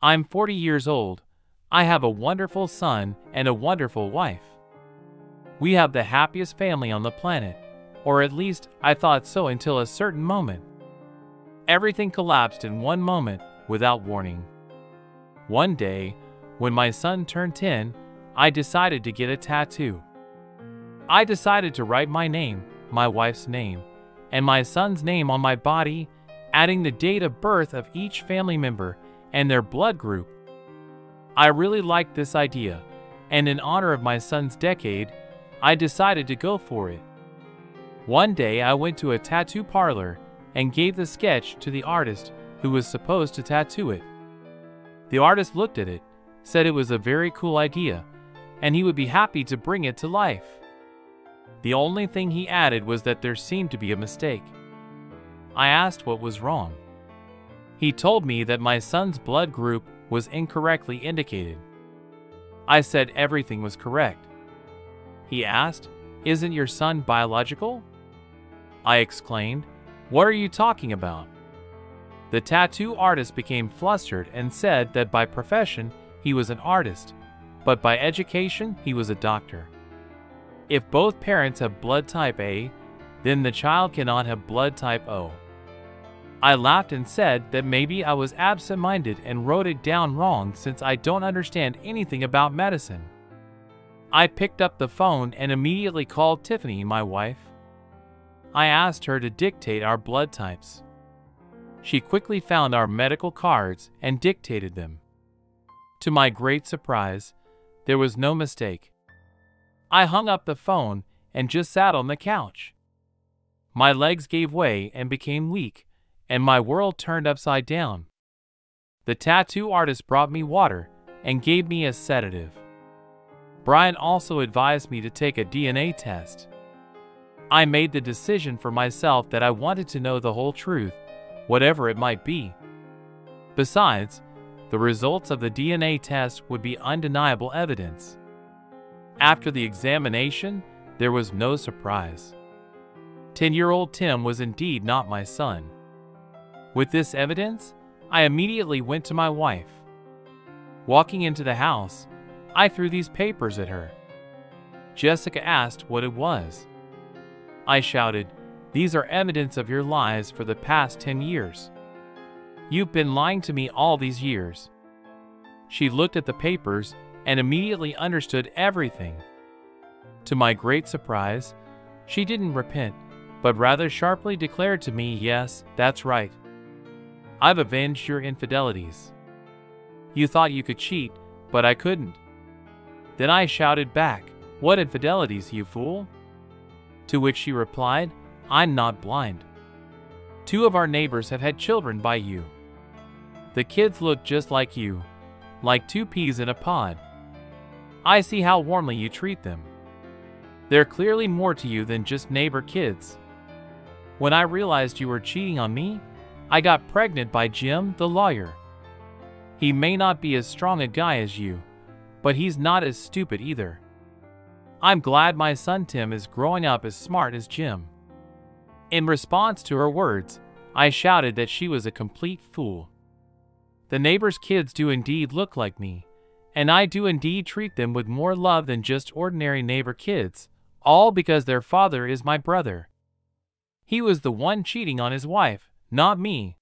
I'm 40 years old. I have a wonderful son and a wonderful wife. We have the happiest family on the planet, or at least I thought so until a certain moment. Everything collapsed in one moment without warning. One day, when my son turned 10, I decided to get a tattoo. I decided to write my name, my wife's name, and my son's name on my body, adding the date of birth of each family member and their blood group. I really liked this idea, and in honor of my son's decade, I decided to go for it. One day I went to a tattoo parlor and gave the sketch to the artist who was supposed to tattoo it. The artist looked at it, said it was a very cool idea, and he would be happy to bring it to life. The only thing he added was that there seemed to be a mistake. I asked what was wrong. He told me that my son's blood group was incorrectly indicated. I said everything was correct. He asked, "Isn't your son biological?" I exclaimed, "What are you talking about?" The tattoo artist became flustered and said that by profession he was an artist, but by education he was a doctor. If both parents have blood type A, then the child cannot have blood type O. I laughed and said that maybe I was absent-minded and wrote it down wrong since I don't understand anything about medicine. I picked up the phone and immediately called Tiffany, my wife. I asked her to dictate our blood types. She quickly found our medical cards and dictated them. To my great surprise, there was no mistake. I hung up the phone and just sat on the couch. My legs gave way and became weak, and my world turned upside down. The tattoo artist brought me water and gave me a sedative. Brian also advised me to take a DNA test. I made the decision for myself that I wanted to know the whole truth, whatever it might be. Besides, the results of the DNA test would be undeniable evidence. After the examination, there was no surprise. 10-year-old Tim was indeed not my son. With this evidence, I immediately went to my wife. Walking into the house, I threw these papers at her. Jessica asked what it was. I shouted, "These are evidence of your lies for the past 10 years. You've been lying to me all these years." She looked at the papers and immediately understood everything. To my great surprise, she didn't repent, but rather sharply declared to me, "Yes, that's right. I've avenged your infidelities. You thought you could cheat, but I couldn't." Then I shouted back, "What infidelities, you fool?" To which she replied, "I'm not blind. 2 of our neighbors have had children by you. The kids look just like you, like 2 peas in a pod. I see how warmly you treat them. They're clearly more to you than just neighbor kids. When I realized you were cheating on me, I got pregnant by Jim, the lawyer. He may not be as strong a guy as you, but he's not as stupid either. I'm glad my son Tim is growing up as smart as Jim." In response to her words, I shouted that she was a complete fool. The neighbor's kids do indeed look like me, and I do indeed treat them with more love than just ordinary neighbor kids, all because their father is my brother. He was the one cheating on his wife, not me.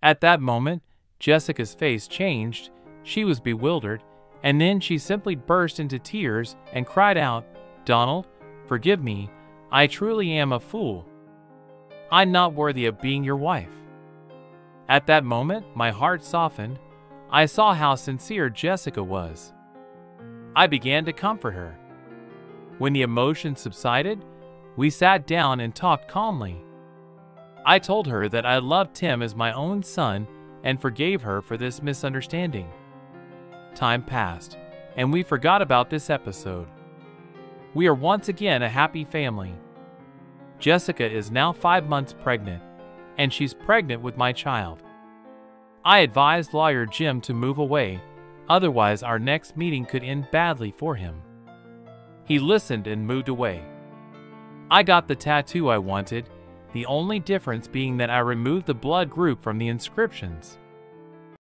At that moment, Jessica's face changed, she was bewildered, and then she simply burst into tears and cried out, "Donald, forgive me, I truly am a fool. I'm not worthy of being your wife." At that moment, my heart softened. I saw how sincere Jessica was. I began to comfort her. When the emotion subsided, we sat down and talked calmly. I told her that I loved Tim as my own son and forgave her for this misunderstanding. Time passed, and we forgot about this episode. We are once again a happy family. Jessica is now 5 months pregnant, and she's pregnant with my child. I advised lawyer Jim to move away, otherwise our next meeting could end badly for him. He listened and moved away. I got the tattoo I wanted, the only difference being that I removed the blood group from the inscriptions.